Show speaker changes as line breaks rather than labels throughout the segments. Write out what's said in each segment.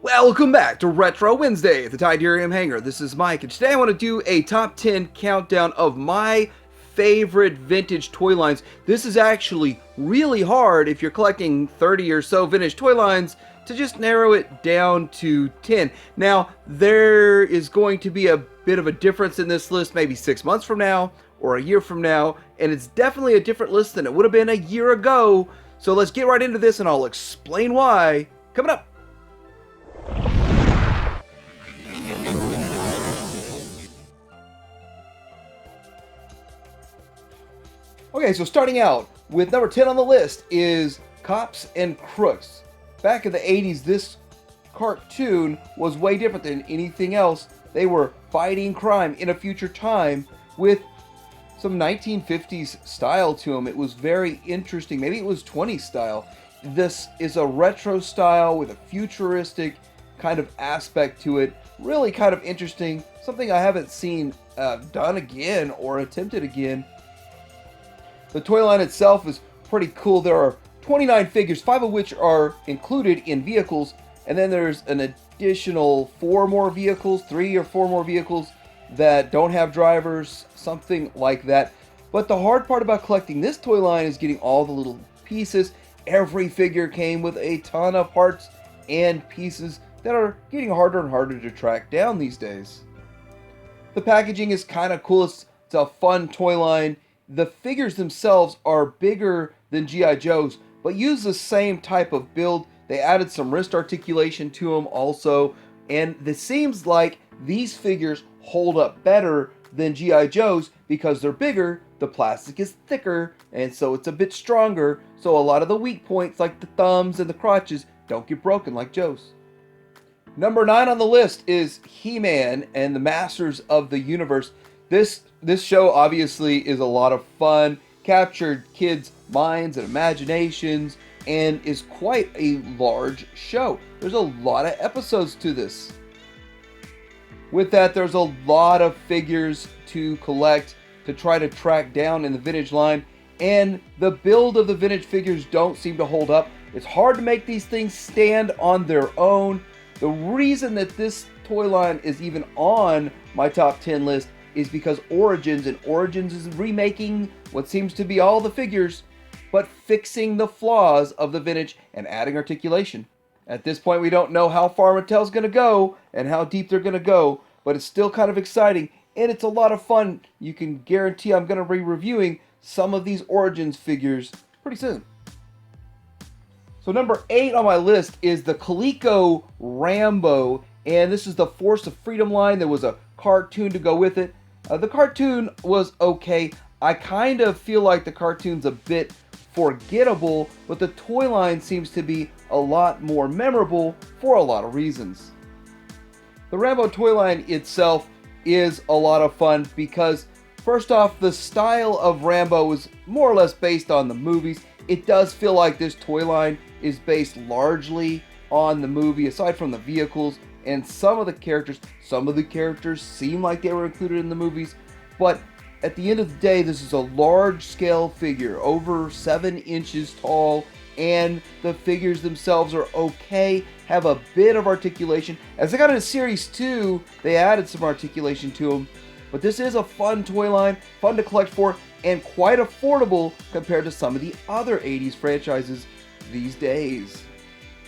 Welcome back to Retro Wednesday at the Tidarium Hangar. This is Mike, and today I want to do a top 10 countdown of my favorite vintage toy lines. This is actually really hard if you're collecting 30 or so vintage toy lines to just narrow it down to 10. Now, there is going to be a bit of a difference in this list maybe 6 months from now or a year from now, and it's definitely a different list than it would have been a year ago. So let's get right into this and I'll explain why coming up. Okay, so starting out with number 10 on the list is Cops and Crooks. Back in the 80s, this cartoon was way different than anything else. They were fighting crime in a future time with some 1950s style to them. It was very interesting. Maybe it was 20s style. This is a retro style with a futuristic kind of aspect to it. Really kind of interesting. Something I haven't seen done again or attempted again. The toy line itself is pretty cool. There are 29 figures, 5 of which are included in vehicles, and then there's an additional 4 more vehicles, 3 or 4 more vehicles that don't have drivers, something like that. But the hard part about collecting this toy line is getting all the little pieces. Every figure came with a ton of parts and pieces that are getting harder and harder to track down these days. The packaging is kind of cool. It's a fun toy line. The figures themselves are bigger than G.I. Joe's, but use the same type of build. They added some wrist articulation to them also, and it seems like these figures hold up better than G.I. Joe's because they're bigger, the plastic is thicker, and so it's a bit stronger, so a lot of the weak points like the thumbs and the crotches don't get broken like Joe's. Number 9 on the list is He-Man and the Masters of the Universe. This show obviously is a lot of fun, captured kids' minds and imaginations, and is quite a large show. There's a lot of episodes to this. With that, there's a lot of figures to collect to try to track down in the vintage line, and the build of the vintage figures don't seem to hold up. It's hard to make these things stand on their own. The reason that this toy line is even on my top 10 list is because Origins is remaking what seems to be all the figures, but fixing the flaws of the vintage and adding articulation. At this point, we don't know how far Mattel's going to go and how deep they're going to go, but it's still kind of exciting, and it's a lot of fun. You can guarantee I'm going to be reviewing some of these Origins figures pretty soon. So number 8 on my list is the Coleco Rambo, and this is the Force of Freedom line. There was a cartoon to go with it. The cartoon was okay. I kind of feel like the cartoon's a bit forgettable, but the toy line seems to be a lot more memorable for a lot of reasons. The Rambo toy line itself is a lot of fun because, first off, the style of Rambo is more or less based on the movies. It does feel like this toy line is based largely on the movie, aside from the vehicles and some of the characters. Some of the characters seem like they were included in the movies, but at the end of the day, this is a large scale figure, over 7 inches tall, and the figures themselves are okay, have a bit of articulation. As they got into Series 2, they added some articulation to them, but this is a fun toy line, fun to collect for, and quite affordable compared to some of the other 80s franchises these days.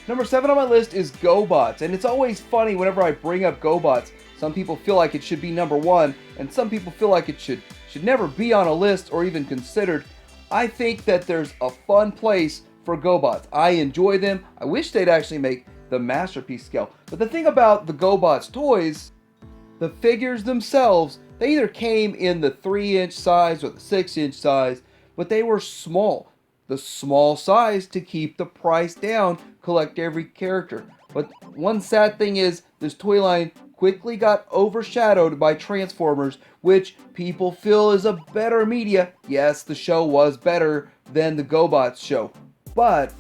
Number 7 on my list is GoBots, and it's always funny whenever I bring up GoBots. Some people feel like it should be number 1, and some people feel like it should never be on a list or even considered. I think that there's a fun place for GoBots. I enjoy them. I wish they'd actually make the Masterpiece scale. But the thing about the GoBots toys, the figures themselves, they either came in the 3-inch size or the 6-inch size, but they were small. The small size to keep the price down, collect every character. But one sad thing is this toy line quickly got overshadowed by Transformers, which people feel is a better media. Yes, the show was better than the GoBots show, but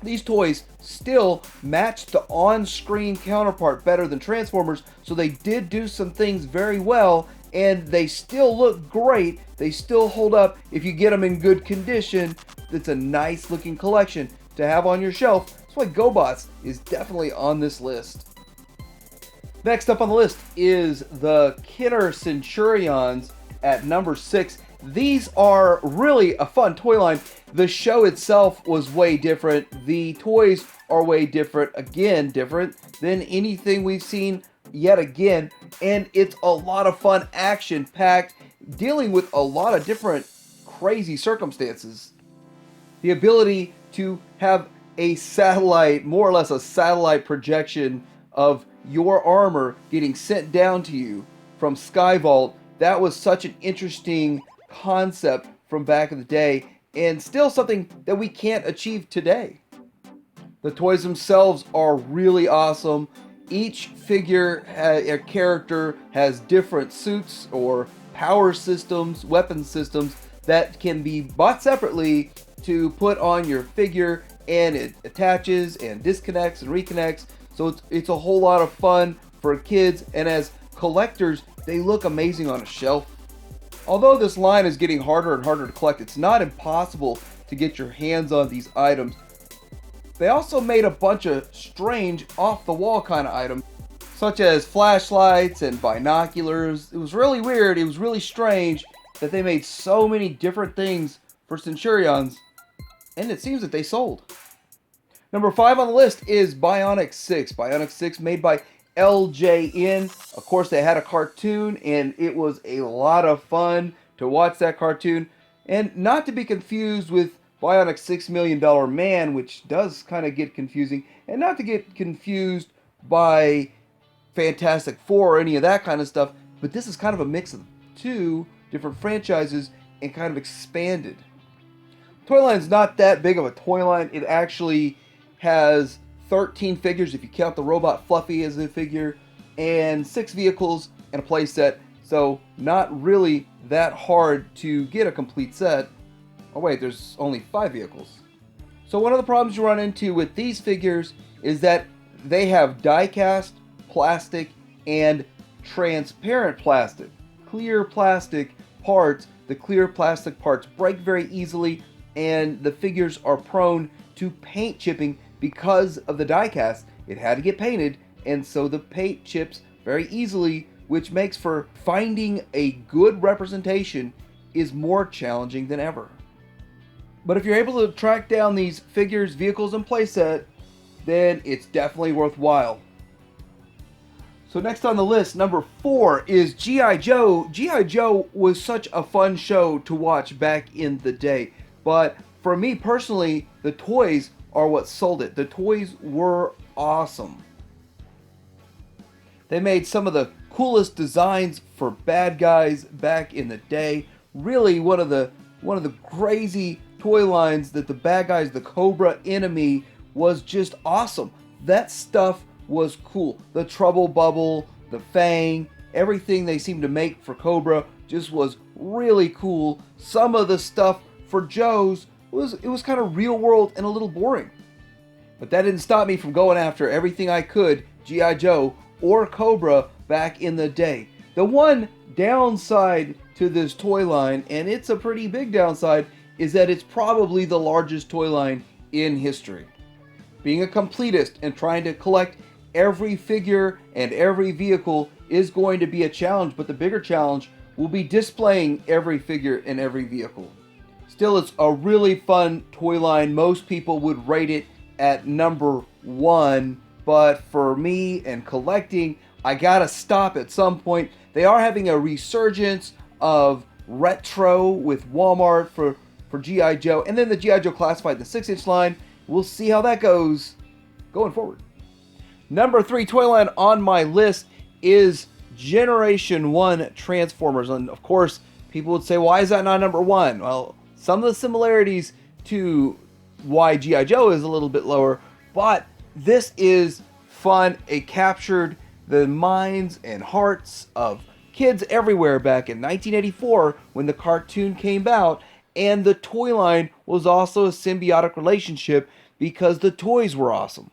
these toys still matched the on-screen counterpart better than Transformers, so they did do some things very well, and they still look great. They still hold up if you get them in good condition. It's a nice looking collection to have on your shelf, That's why GoBots is definitely on this list. Next up on the list is the Kenner Centurions at number 6. These are really a fun toy line. The show itself was way different. The toys are way different. Again, different than anything we've seen yet again. And it's a lot of fun, action-packed, dealing with a lot of different crazy circumstances. The ability to have a satellite, more or less a satellite projection of your armor getting sent down to you from Skyvault, that was such an interesting concept from back in the day, and still something that we can't achieve today. The toys themselves are really awesome. Each figure, a character, has different suits or power systems, weapon systems that can be bought separately to put on your figure, and it attaches and disconnects and reconnects. So it's a whole lot of fun for kids, and as collectors, they look amazing on a shelf. Although this line is getting harder and harder to collect, it's not impossible to get your hands on these items. They also made a bunch of strange off-the-wall kind of items, such as flashlights and binoculars. It was really weird, it was really strange that they made so many different things for Centurions, and it seems that they sold. Number 5 on the list is Bionic 6. Bionic 6 made by LJN. Of course, they had a cartoon, and it was a lot of fun to watch that cartoon. And not to be confused with Bionic $6 Million Man, which does kind of get confusing. And not to get confused by Fantastic Four or any of that kind of stuff. But this is kind of a mix of two different franchises and kind of expanded. Toy line's not that big of a toy line. It actually has 13 figures if you count the robot Fluffy as a figure, and 6 vehicles and a play set, so not really that hard to get a complete set. Oh wait, there's only 5 vehicles. So one of the problems you run into with these figures is that they have die-cast, plastic, and transparent plastic. Clear plastic parts. The clear plastic parts break very easily, and the figures are prone to paint chipping because of the die-cast. It had to get painted, and so the paint chips very easily, which makes for finding a good representation is more challenging than ever. But if you're able to track down these figures, vehicles, and playset, then it's definitely worthwhile. So next on the list, number 4 is G.I. Joe. G.I. Joe was such a fun show to watch back in the day, but for me personally, the toys are what sold it. The toys were awesome. They made some of the coolest designs for bad guys back in the day. Really one of the crazy toy lines that the bad guys, the Cobra enemy, was just awesome. That stuff was cool. The Trouble Bubble, the Fang, everything they seemed to make for Cobra just was really cool. Some of the stuff for Joe's was kind of real world and a little boring. But that didn't stop me from going after everything I could, G.I. Joe or Cobra, back in the day. The one downside to this toy line, and it's a pretty big downside, is that it's probably the largest toy line in history. Being a completist and trying to collect every figure and every vehicle is going to be a challenge, but the bigger challenge will be displaying every figure and every vehicle. Still, it's a really fun toy line. Most people would rate it at number 1, but for me and collecting, I gotta stop at some point. They are having a resurgence of retro with Walmart for G.I. Joe, and then the G.I. Joe Classified, the 6-inch line. We'll see how that goes going forward. Number 3 toy line on my list is Generation 1 Transformers, and of course, people would say, why is that not number 1? Well, some of the similarities to why G.I. Joe is a little bit lower, but this is fun. It captured the minds and hearts of kids everywhere back in 1984 when the cartoon came out, and the toy line was also a symbiotic relationship because the toys were awesome.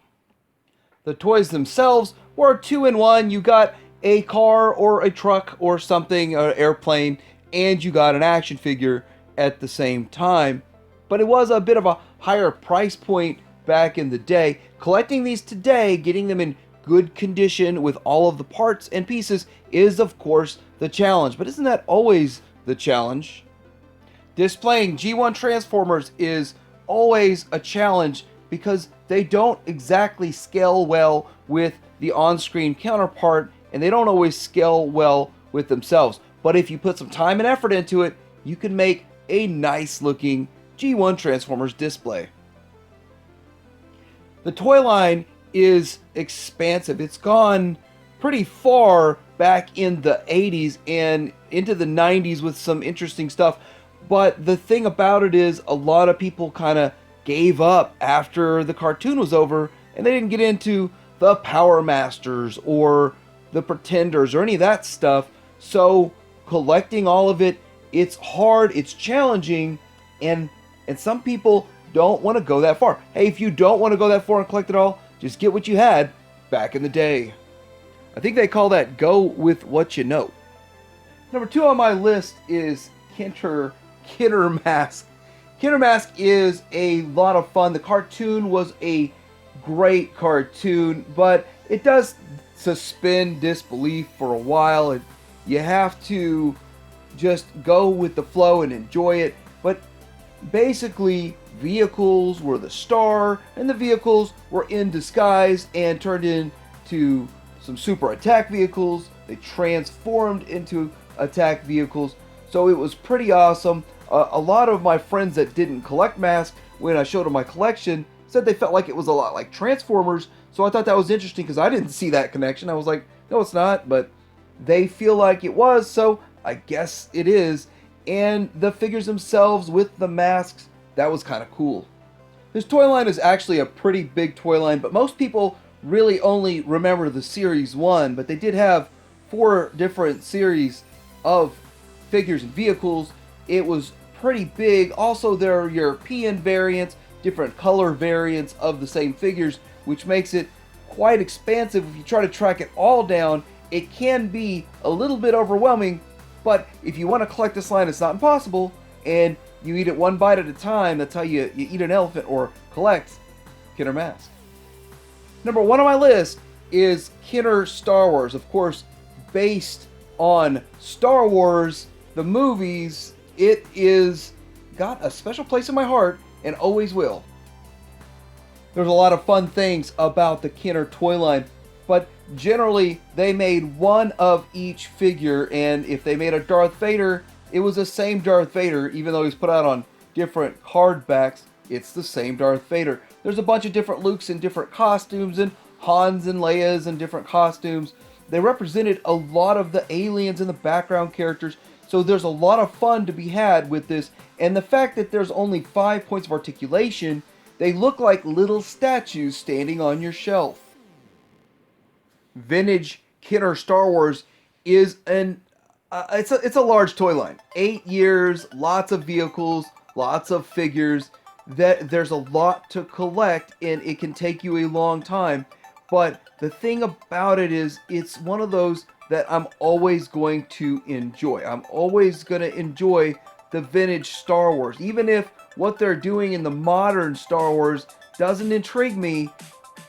The toys themselves were 2-in-1. You got a car or a truck or something, an airplane, and you got an action figure at the same time. But it was a bit of a higher price point back in the day. Collecting these today, getting them in good condition with all of the parts and pieces is, of course, the challenge. But isn't that always the challenge? Displaying G1 Transformers is always a challenge because they don't exactly scale well with the on-screen counterpart, and they don't always scale well with themselves. But if you put some time and effort into it, you can make a nice looking G1 Transformers display. The toy line is expansive. It's gone pretty far back in the 80s and into the 90s with some interesting stuff. But the thing about it is a lot of people kind of gave up after the cartoon was over, and they didn't get into the Power Masters or the Pretenders or any of that stuff. So collecting all of it, it's hard, it's challenging, and some people don't want to go that far. Hey, if you don't want to go that far and collect it all, just get what you had back in the day. I think they call that go with what you know. Number 2 on my list is Kidder Mask. Kidder Mask is a lot of fun. The cartoon was a great cartoon, but it does suspend disbelief for a while, and you have to just go with the flow and enjoy it. But basically, vehicles were the star, and the vehicles were in disguise and turned into some super attack vehicles. They transformed into attack vehicles, so it was pretty awesome. A lot of my friends that didn't collect masks, when I showed them my collection, said they felt like it was a lot like Transformers, so I thought that was interesting because I didn't see that connection. I was like, no, it's not, but they feel like it was, so I guess it is. And the figures themselves with the masks, that was kind of cool. This toy line is actually a pretty big toy line, but most people really only remember the Series 1, but they did have 4 different series of figures and vehicles. It was pretty big. Also, there are European variants, different color variants of the same figures, which makes it quite expansive. If you try to track it all down, it can be a little bit overwhelming, but if you want to collect this line, it's not impossible, and you eat it one bite at a time. That's how you eat an elephant or collect Kidder Mask. Number 1 on my list is Kidder Star Wars. Of course, based on Star Wars, the movies, it is got a special place in my heart and always will. There's a lot of fun things about the Kidder toy line, but generally they made one of each figure, and if they made a Darth Vader, it was the same Darth Vader, even though he's put out on different card backs. It's the same Darth Vader. There's a bunch of different Lukes in different costumes, and Hans and Leia's in different costumes. They represented a lot of the aliens and the background characters, so there's a lot of fun to be had with this. And the fact that there's only 5 points of articulation, they look like little statues standing on your shelf. Vintage Kidder Star Wars is it's a large toy line. 8 years, lots of vehicles, lots of figures. There's a lot to collect, and it can take you a long time. But the thing about it is, it's one of those that I'm always going to enjoy. I'm always going to enjoy the vintage Star Wars. Even if what they're doing in the modern Star Wars doesn't intrigue me,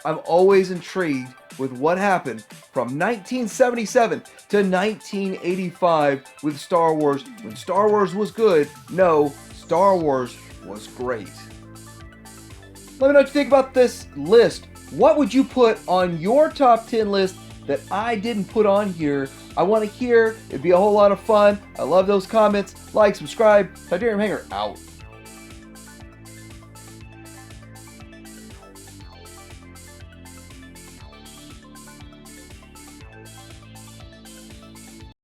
I'm always intrigued with what happened from 1977 to 1985 with Star Wars. When Star Wars was good, no, Star Wars was great. Let me know what you think about this list. What would you put on your top 10 list that I didn't put on here? I want to hear. It'd be a whole lot of fun. I love those comments. Like, subscribe. Titanium Hanger out.